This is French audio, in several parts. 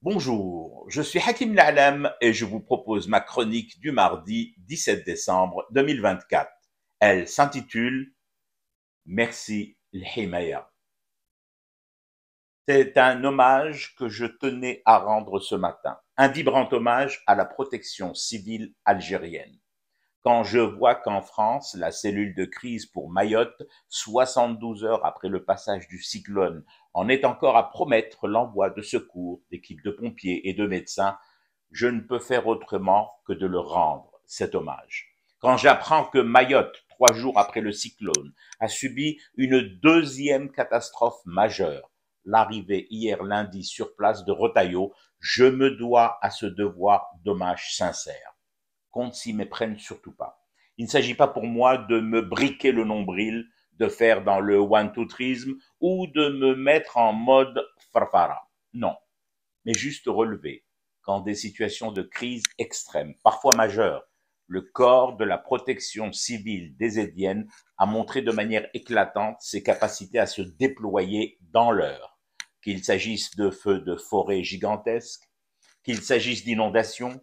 Bonjour, je suis Hakim Na'lam et je vous propose ma chronique du mardi 17 décembre 2024. Elle s'intitule Merci l'Himaya. C'est un hommage que je tenais à rendre ce matin, un vibrant hommage à la protection civile algérienne. Quand je vois qu'en France, la cellule de crise pour Mayotte, 72 heures après le passage du cyclone, en est encore à promettre l'envoi de secours, d'équipes de pompiers et de médecins, je ne peux faire autrement que de leur rendre cet hommage. Quand j'apprends que Mayotte, 3 jours après le cyclone, a subi une deuxième catastrophe majeure, l'arrivée hier lundi sur place de Rotaillot, je me dois à ce devoir d'hommage sincère. Qu'on ne s'y méprenne surtout pas. Il ne s'agit pas pour moi de me briquer le nombril, de faire dans le one-two-trisme ou de me mettre en mode farfara. Non, mais juste relever qu'en des situations de crise extrême, parfois majeure, le corps de la protection civile des Édiennes a montré de manière éclatante ses capacités à se déployer dans l'heure, qu'il s'agisse de feux de forêt gigantesques, qu'il s'agisse d'inondations,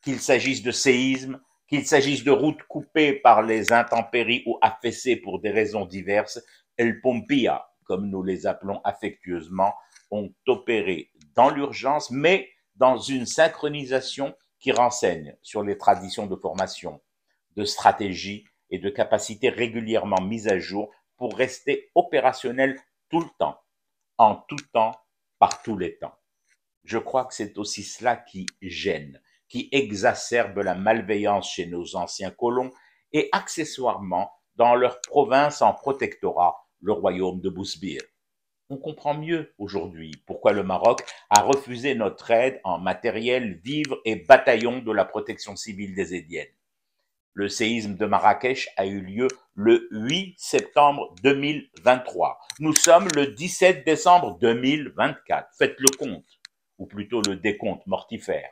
qu'il s'agisse de séismes, qu'il s'agisse de routes coupées par les intempéries ou affaissées pour des raisons diverses, El Pompia, comme nous les appelons affectueusement, ont opéré dans l'urgence, mais dans une synchronisation qui renseigne sur les traditions de formation, de stratégie et de capacités régulièrement mises à jour pour rester opérationnel tout le temps, en tout temps, par tous les temps. Je crois que c'est aussi cela qui gêne, qui exacerbe la malveillance chez nos anciens colons et accessoirement dans leur province en protectorat, le royaume de Bousbir. On comprend mieux aujourd'hui pourquoi le Maroc a refusé notre aide en matériel, vivres et bataillons de la protection civile des Édiennes. Le séisme de Marrakech a eu lieu le 8 septembre 2023. Nous sommes le 17 décembre 2024. Faites le compte, ou plutôt le décompte mortifère.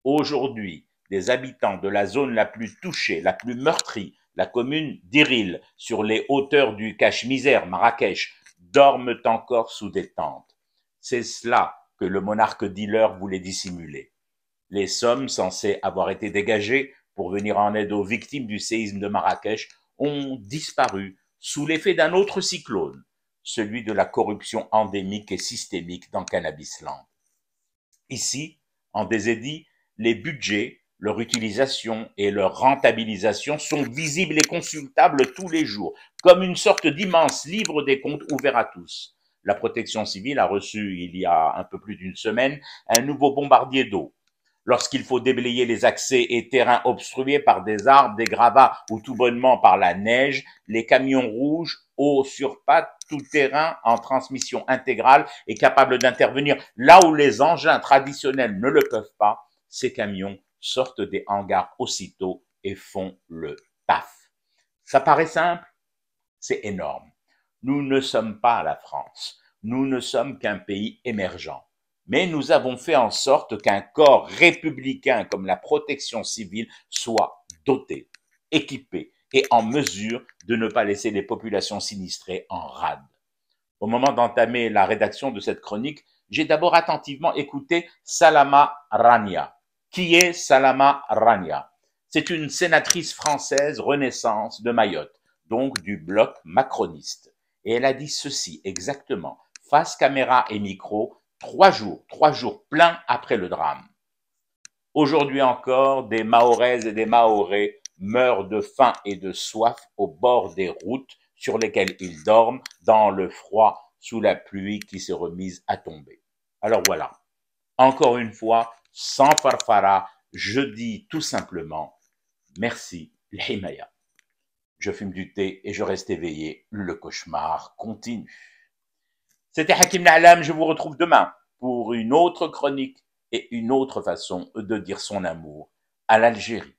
Aujourd'hui, des habitants de la zone la plus touchée, la plus meurtrie, la commune d'Iril, sur les hauteurs du Cache-Misère, Marrakech, dorment encore sous des tentes. C'est cela que le monarque dealer voulait dissimuler. Les sommes censées avoir été dégagées pour venir en aide aux victimes du séisme de Marrakech ont disparu sous l'effet d'un autre cyclone, celui de la corruption endémique et systémique dans Cannabisland. Ici, en Désédie, les budgets, leur utilisation et leur rentabilisation sont visibles et consultables tous les jours, comme une sorte d'immense livre des comptes ouvert à tous. La protection civile a reçu, il y a un peu plus d'une semaine, un nouveau bombardier d'eau. Lorsqu'il faut déblayer les accès et terrains obstrués par des arbres, des gravats ou tout bonnement par la neige, les camions rouges, hauts sur pattes, tout terrain en transmission intégrale et capable d'intervenir là où les engins traditionnels ne le peuvent pas, ces camions sortent des hangars aussitôt et font le taf. Ça paraît simple, c'est énorme. Nous ne sommes pas la France, nous ne sommes qu'un pays émergent. Mais nous avons fait en sorte qu'un corps républicain comme la protection civile soit doté, équipé et en mesure de ne pas laisser les populations sinistrées en rade. Au moment d'entamer la rédaction de cette chronique, j'ai d'abord attentivement écouté Salama Rania. Qui est Salama Rania? C'est une sénatrice française Renaissance de Mayotte, donc du bloc macroniste. Et elle a dit ceci exactement, face caméra et micro, 3 jours pleins après le drame. Aujourd'hui encore, des Mahoraises et des Mahorais meurent de faim et de soif au bord des routes sur lesquelles ils dorment, dans le froid, sous la pluie qui s'est remise à tomber. Alors voilà, encore une fois, sans farfara, je dis tout simplement merci, l'Himaya. Je fume du thé et je reste éveillé, le cauchemar continue. C'était Hakim Na'lam, je vous retrouve demain pour une autre chronique et une autre façon de dire son amour à l'Algérie.